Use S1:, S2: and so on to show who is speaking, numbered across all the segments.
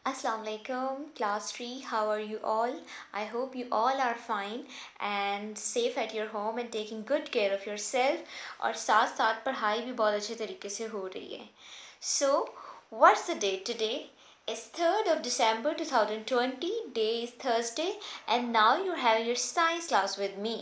S1: Assalamu alaikum, class 3. How are you all? I hope you all are fine and safe at your home and taking good care of yourself और साथ साथ पढ़ाई भी बहुत अच्छे तरीके से हो रही है. So, what's the date today? It's 3rd of December 2020. Day is Thursday and now you're having your science class with me.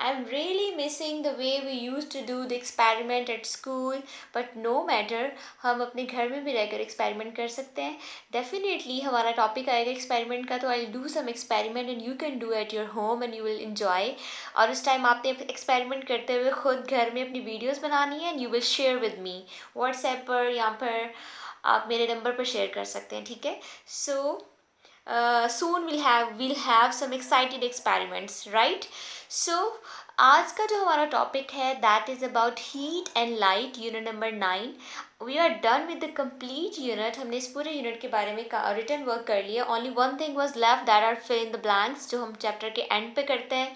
S1: I'm really missing the way we used to do the experiment at school, but no matter, हम अपने घर में भी रहकर experiment कर सकते हैं. Definitely हमारा topic आएगा experiment का, तो I'll do some experiment and you can do at your home and you will enjoy. और उस टाइम आपने experiment करते हुए खुद घर में अपनी videos बनानी है and you will share with me. WhatsApp पर या पर आप मेरे नंबर पर शेयर कर सकते हैं, ठीक है. Soon we'll have some excited experiments, right? So आज का जो हमारा टॉपिक है that is about heat and light, unit number 9. We are done with the complete unit. हमने इस पूरे यूनिट के बारे में रिटन वर्क कर लिया. Only one thing was left, that are fill in the blanks, जो हम चैप्टर के एंड पे करते हैं.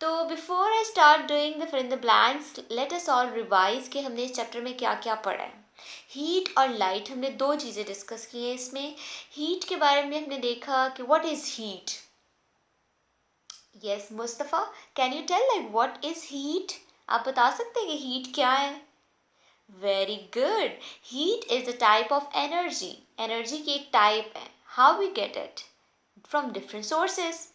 S1: तो before I start doing the fill in the blanks, let us all revise कि हमने इस चैप्टर में क्या क्या पढ़ा है. हीट और लाइट, हमने दो चीज़ें डिस्कस की हैं इसमें. हीट के बारे में हमने देखा कि what is heat. Yes Mustafa, can you tell like what is heat? आप बता सकते हैं कि हीट क्या है? Very good. Heat is a type of energy. Energy की एक टाइप है. How we get it? From different sources.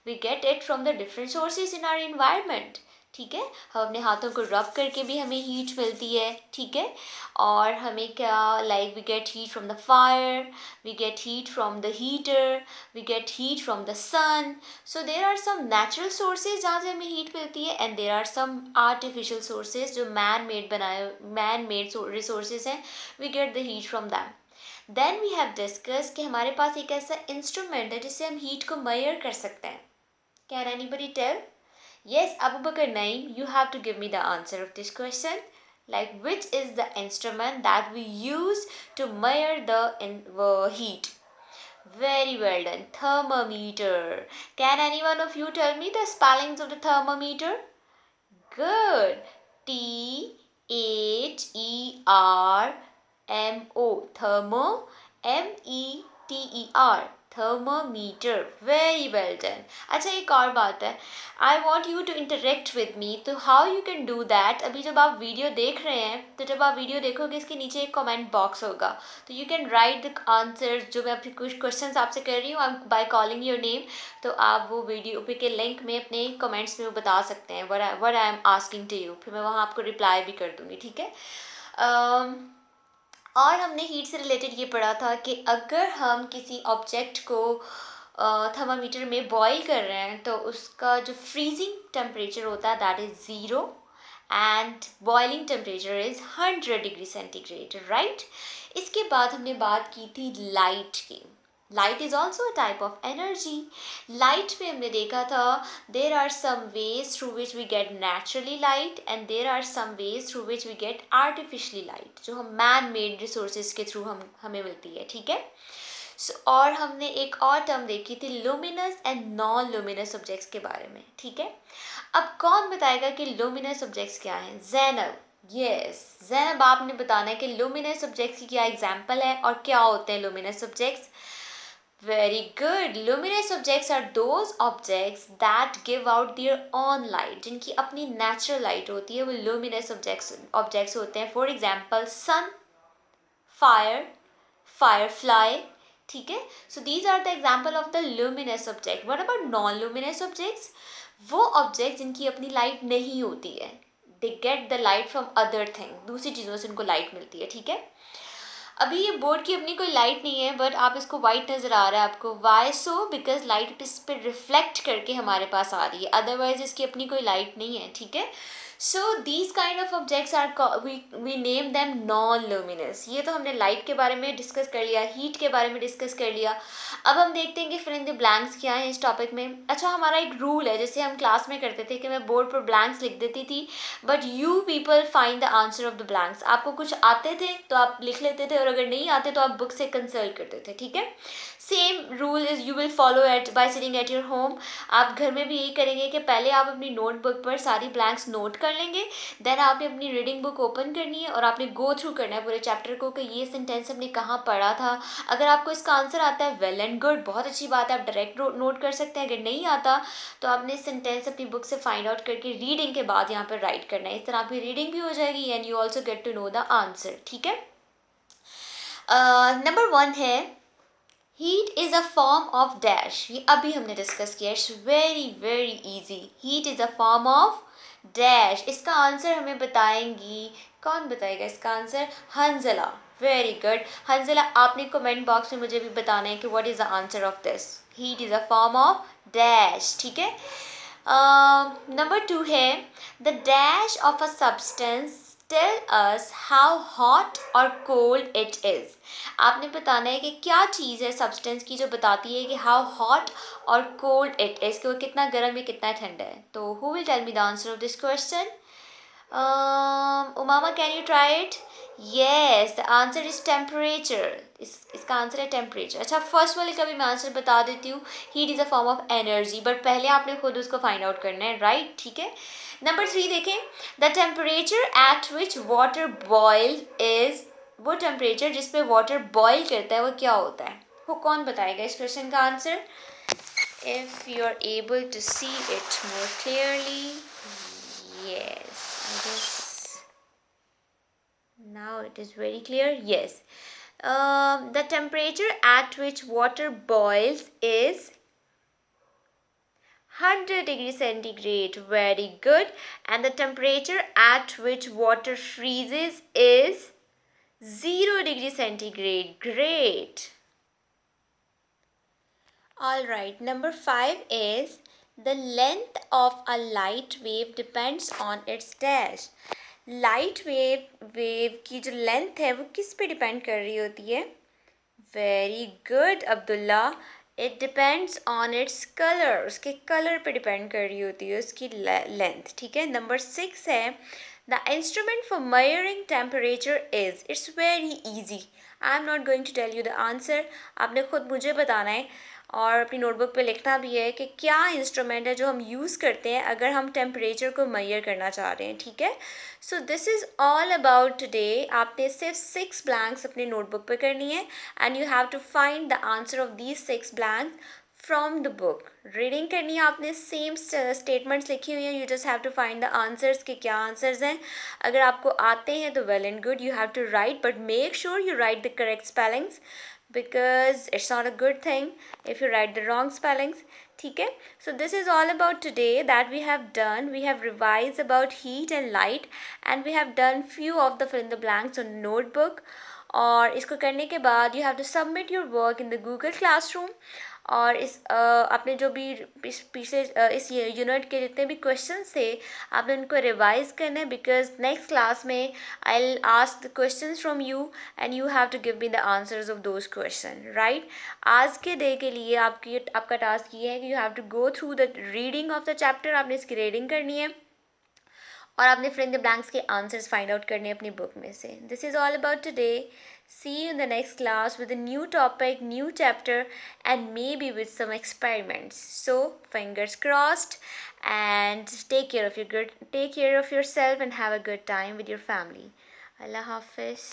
S1: We get it from the different sources in our environment. ठीक है, हम अपने हाथों को रब करके भी हमें हीट मिलती है. ठीक है, और हमें क्या, like we get heat from the fire, we get heat from the heater, we get heat from the sun. So there are some natural sources जहाँ से हमें हीट मिलती है and there are some artificial sources जो man made resources हैं. We get the heat from them. Then we have discuss कि हमारे पास एक ऐसा इंस्ट्रूमेंट है जिससे हम हीट को मेजर कर सकते हैं. Can anybody tell? Yes, Abu Bakr Naim, you have to give me the answer of this question. Like, which is the instrument that we use to measure the heat? Very well done. Thermometer. Can anyone of you tell me the spellings of the thermometer? Good. T H E R M O. Thermo. M E T E R. Thermometer. Very well done. अच्छा, एक और बात है, I want you to interact with me. तो how you can do that, अभी जब आप video देख रहे हैं तो जब आप वीडियो देखोगे इसके नीचे एक कमेंट बॉक्स होगा, तो you can write the answer जो मैं अभी कुछ क्वेश्चन आपसे कर रही हूँ बाय कॉलिंग योर नेम. तो आप वो वीडियो पे के लिंक में अपने कमेंट्स में वो बता सकते हैं what I am asking to you. फिर मैं वहाँ आपको रिप्लाई भी कर दूँगी. ठीक है. और हमने हीट से रिलेटेड ये पढ़ा था कि अगर हम किसी ऑब्जेक्ट को थर्मामीटर में बॉईल कर रहे हैं तो उसका जो फ्रीजिंग टेम्परेचर होता है that is 0 and boiling temperature is 100 degree centigrade, right. इसके बाद हमने बात की थी लाइट की. Light is also a type of energy. Light में हमने देखा था there are some ways through which we get naturally light and there are some ways through which we get artificially light, जो हम मैन मेड रिसोर्सेज के through हमें मिलती है. ठीक है. और हमने एक और टर्म देखी थी luminous and non luminous objects के बारे में. ठीक है. अब कौन बताएगा कि लुमिनस ऑब्जेक्ट्स क्या हैं? जैनब. यस जैनब, आपने बताना है कि लुमिनस ऑब्जेक्ट्स की क्या एग्जाम्पल है और क्या होते हैं luminous objects. Very good. Luminous objects are those objects that give out their own light. जिनकी अपनी natural light होती है वो luminous objects होते हैं. For example, sun, fire, firefly. ठीक है. So these are the example of the luminous object. What about non-luminous objects? वो objects जिनकी अपनी light नहीं होती है. They get the light from other thing. दूसरी चीज़ों से उनको light मिलती है. ठीक है. अभी ये बोर्ड की अपनी कोई लाइट नहीं है बट आप इसको वाइट नज़र आ रहा है आपको. Y so? बिकॉज लाइट इस पर रिफ्लेक्ट करके हमारे पास आ रही है, अदरवाइज इसकी अपनी कोई लाइट नहीं है. ठीक है. So these kind of objects are we name them non luminous. ये तो हमने लाइट के बारे में डिस्कस कर लिया, हीट के बारे में डिस्कस कर लिया. अब हम देखते हैं कि फिल इन द ब्लैंक्स क्या है इस टॉपिक में. अच्छा, हमारा एक रूल है, जैसे हम क्लास में करते थे कि मैं बोर्ड पर ब्लैंक्स लिख देती थी but you people find the answer of the blanks. आपको कुछ आते थे तो आप लिख लेते थे और अगर नहीं आते तो आप बुक से कंसल्ट करते थे. ठीक है. Same rule is you will follow at bye sitting at your home. आप घर में भी यही करेंगे कि पहले आप अपनी नोटबुक पर सारी ब्लैंक्स नोट कर लेंगे, देन आपने अपनी रीडिंग बुक ओपन करनी है और आपने गो थ्रू करना है पूरे चैप्टर को कि ये सेंटेंस हमने कहाँ पढ़ा था। अगर आपको इसका आंसर आता है वेल एंड गुड, बहुत अच्छी बात है, आप डायरेक्ट नोट कर सकते हैं। अगर नहीं आता तो आपने सेंटेंस अपनी बुक से फाइंड आउट करके रीडिंग के बाद यहाँ पर राइट करना है। इस तरह आपकी रीडिंग भी हो जाएगी and you also get to know the answer. ठीक है। नंबर 1 है heat is a form of dash. ये अभी हमने डिस्कस किया, it's very very easy. Heat is a form of dash. इसका आंसर हमें बताएंगी, कौन बताएगा इसका answer? Hanzala. Very good Hanzala, आपने कमेंट बॉक्स में मुझे भी बताना है कि what is the answer of this. Heat is a form of dash. ठीक है। नंबर 2 है the dash of a substance tell us how hot और कोल्ड इट इज़। आपने बताना है कि क्या चीज़ है सब्सटेंस की जो बताती है कि हाउ हॉट और कोल्ड इट इज़, कि वो कितना गर्म या कितना ठंडा है। तो who will tell me the answer of this question? Umama, can you try it? Yes, the answer is temperature. इसका आंसर है टेम्परेचर। अच्छा, फर्स्ट वाले का भी मैं आंसर बता देती हूँ। Heat is a form of energy, but पहले आपने खुद उसको फाइंड आउट करना है, राइट? ठीक है। नंबर 3 देखें, the temperature at which water boil is. वो टेम्परेचर जिस पे वाटर बॉईल करता है वो क्या होता है? वो कौन बताएगा इस क्वेश्चन का answer? If you are able to see it more clearly, yes, I guess now it is very clear. Yes, the temperature at which water boils is 100 degrees centigrade. Very good. And the temperature at which water freezes is 0 degrees centigrade. Great. All right, number 5 is the length of a light wave depends on its dash. Light wave की जो length है वो किस पे depend कर रही होती है? Very good Abdullah, it depends on its colour. उसके कलर पे डिपेंड कर रही होती है उसकी लेंथ। ठीक है। नंबर 6 है the instrument for measuring temperature is. It's very easy, I am not going to tell you the answer, आपने खुद मुझे बताना है और अपनी नोटबुक पे लिखना भी है कि क्या इंस्ट्रूमेंट है जो हम यूज़ करते हैं अगर हम टेम्परेचर को मेजर करना चाह रहे हैं। ठीक है। So this is all about today. आपने सिर्फ 6 ब्लैंक्स अपने नोटबुक पे करनी है and you have to find the answer of these 6 blanks from the book. Reading करनी है आपने, सेम स्टेटमेंट्स लिखी हुई हैं, you just have to find the answers के क्या आंसर्स हैं। अगर आपको आते हैं तो well and good, you have to write, but make sure you right the correct spellings because it's not a good thing if you write the wrong spellings. ठीक है। So this is all about today that we have done. We have revised about heat and light and we have done few of the fill in the blanks on notebook. और इसको करने के बाद you have to submit your work in the Google Classroom. और इस आपने जो भी इस पिछले इस यूनिट के जितने भी क्वेश्चंस थे आपने उनको रिवाइज करना है, बिकॉज नेक्स्ट क्लास में I will ask the questions from you and you have to give me the answers of those question, right? आज के डे के लिए आपका टास्क ये है कि you have to go through the reading of the chapter. आपने इसकी रीडिंग करनी है और आपने फिल इन द ब्लैंक्स के आंसर्स फाइंड आउट करने अपनी बुक में से। This is all about today. See you in the next class with a new topic, new chapter, and maybe with some experiments. So fingers crossed, and take care of yourself and have a good time with your family. Allah Hafiz.